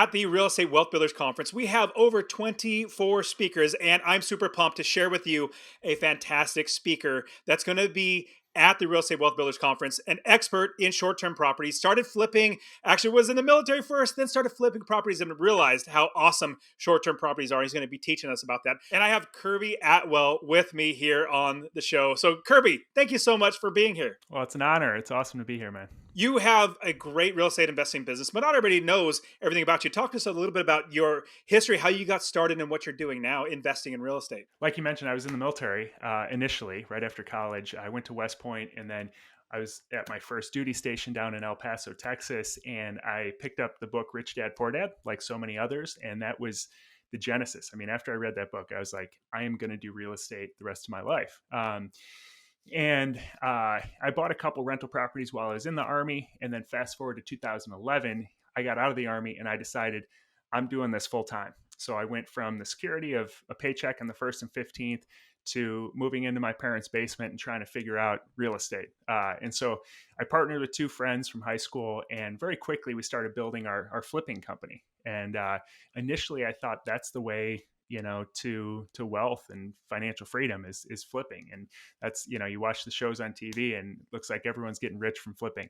at the Real Estate Wealth Builders Conference. We have over 24 speakers, and I'm super pumped to share with you a fantastic speaker that's going to be at the Real Estate Wealth Builders Conference, an expert in short term properties. Started flipping, actually, was in the military first, then started flipping properties and realized how awesome short term properties are. He's going to be teaching us about that. And I have Kirby Atwell with me here on the show. So, Kirby, thank you so much for being here. Well, it's an honor. It's awesome to be here, man. You have a great real estate investing business, but not everybody knows everything about you. Talk to us a little bit about your history, how you got started, and what you're doing now investing in real estate. Like you mentioned, I was in the military initially, right after college. I went to West Point, and then I was at my first duty station down in El Paso, Texas, and I picked up the book Rich Dad Poor Dad, like so many others, and that was the genesis. I mean, after I read that book, I was like, I am going to do real estate the rest of my life. I bought a couple rental properties while I was in the Army. And then fast forward to 2011, I got out of the Army and I decided I'm doing this full time. So I went from the security of a paycheck on the 1st and 15th to moving into my parents' basement and trying to figure out real estate. And so I partnered with two friends from high school, and very quickly we started building our flipping company. And initially I thought that's the way to wealth and financial freedom is flipping. And that's, you watch the shows on TV and it looks like everyone's getting rich from flipping.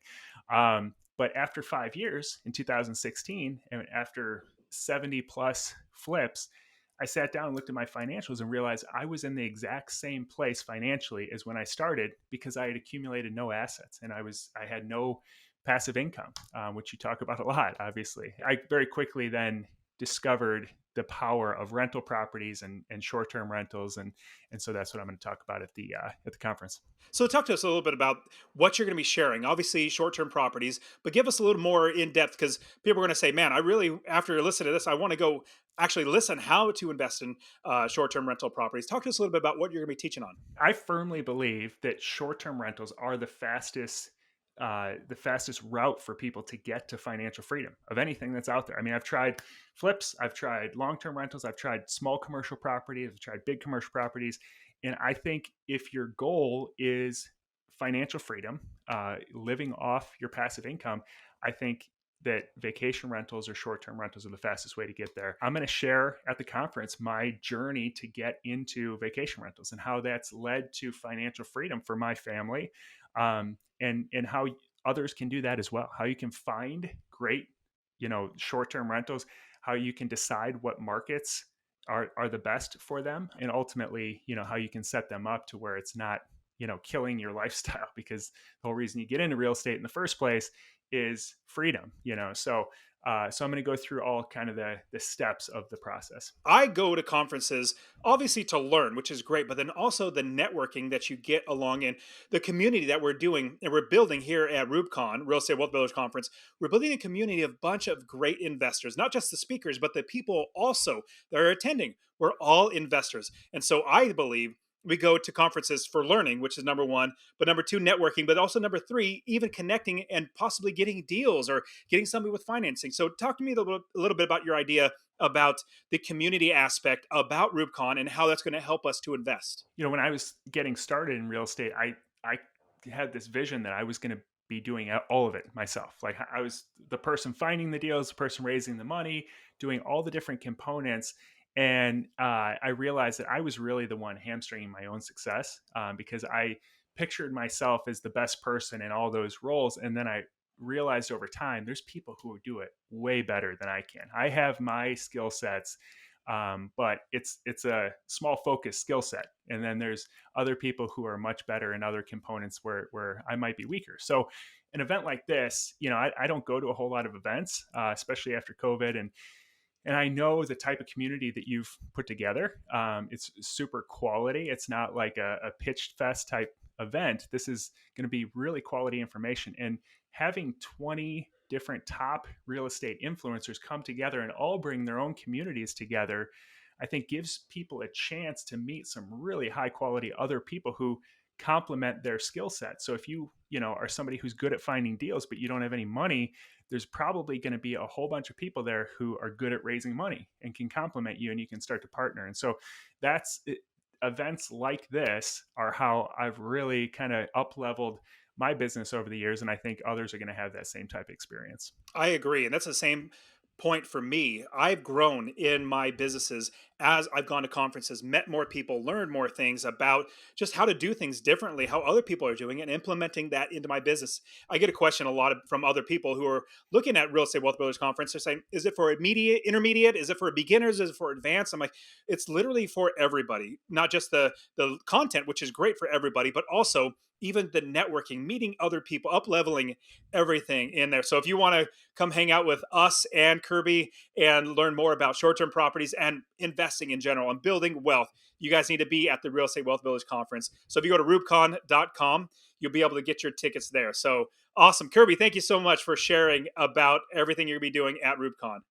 But after 5 years in 2016, and after 70 plus flips, I sat down and looked at my financials and realized I was in the exact same place financially as when I started, because I had accumulated no assets and I had no passive income, which you talk about a lot, obviously. I very quickly then discovered the power of rental properties and short-term rentals, and so that's what I'm going to talk about at the conference. So, talk to us a little bit about what you're going to be sharing. Obviously, short term properties, but give us a little more in depth, because people are going to say, man, I really, after listening to this, I want to go actually listen how to invest in short term rental properties. Talk to us a little bit about what you're going to be teaching on. I firmly believe that short-term rentals are the fastest route for people to get to financial freedom of anything that's out there. I mean, I've tried flips, I've tried long-term rentals, I've tried small commercial properties, I've tried big commercial properties, and I think if your goal is financial freedom, living off your passive income, I think that vacation rentals or short-term rentals are the fastest way to get there. I'm going to share at the conference my journey to get into vacation rentals and how that's led to financial freedom for my family, and how others can do that as well. How you can find great, short-term rentals, how you can decide what markets are the best for them, and ultimately, how you can set them up to where it's not, killing your lifestyle, because the whole reason you get into real estate in the first place is freedom, so I'm going to go through all kind of the steps of the process. I go to conferences obviously to learn, which is great, but then also the networking that you get along in the community that we're doing and we're building here at RubeCon, Real Estate Wealth Builders Conference. We're building a community of a bunch of great investors, not just the speakers, but the people also that are attending. We're all investors. And so I believe we go to conferences for learning, which is number one, but number two, networking, but also number three, even connecting and possibly getting deals or getting somebody with financing. So talk to me a little bit about your idea about the community aspect about RubeCon and how that's going to help us to invest. When I was getting started in real estate, I had this vision that I was going to be doing all of it myself. Like, I was the person finding the deals, the person raising the money, doing all the different components. And I realized that I was really the one hamstringing my own success, because I pictured myself as the best person in all those roles. And then I realized over time, there's people who do it way better than I can. I have my skill sets, but it's a small focus skill set. And then there's other people who are much better in other components where I might be weaker. So an event like this, I don't go to a whole lot of events, especially after COVID. And I know the type of community that you've put together. It's super quality. It's not like a pitched fest type event. This is going to be really quality information. And having 20 different top real estate influencers come together and all bring their own communities together, I think gives people a chance to meet some really high quality other people who complement their skill set. So if you are somebody who's good at finding deals, but you don't have any money, there's probably going to be a whole bunch of people there who are good at raising money and can complement you, and you can start to partner. And so that's it. Events like this are how I've really kind of up leveled my business over the years. And I think others are going to have that same type of experience. I agree. And that's the same point for me. I've grown in my businesses as I've gone to conferences, met more people, learned more things about just how to do things differently, how other people are doing it, and implementing that into my business. I get a question a lot from other people who are looking at Real Estate Wealth Builders Conference. They're saying, is it for immediate, intermediate? Is it for beginners? Is it for advanced? I'm like, it's literally for everybody, not just the content, which is great for everybody, but also even the networking, meeting other people, up leveling everything in there. So if you want to come hang out with us and Kirby and learn more about short term properties and investing in general and building wealth, you guys need to be at the Real Estate Wealth Builders Conference. So if you go to rubicon.com, you'll be able to get your tickets there. So awesome. Kirby, thank you so much for sharing about everything you're going to be doing at Rubicon.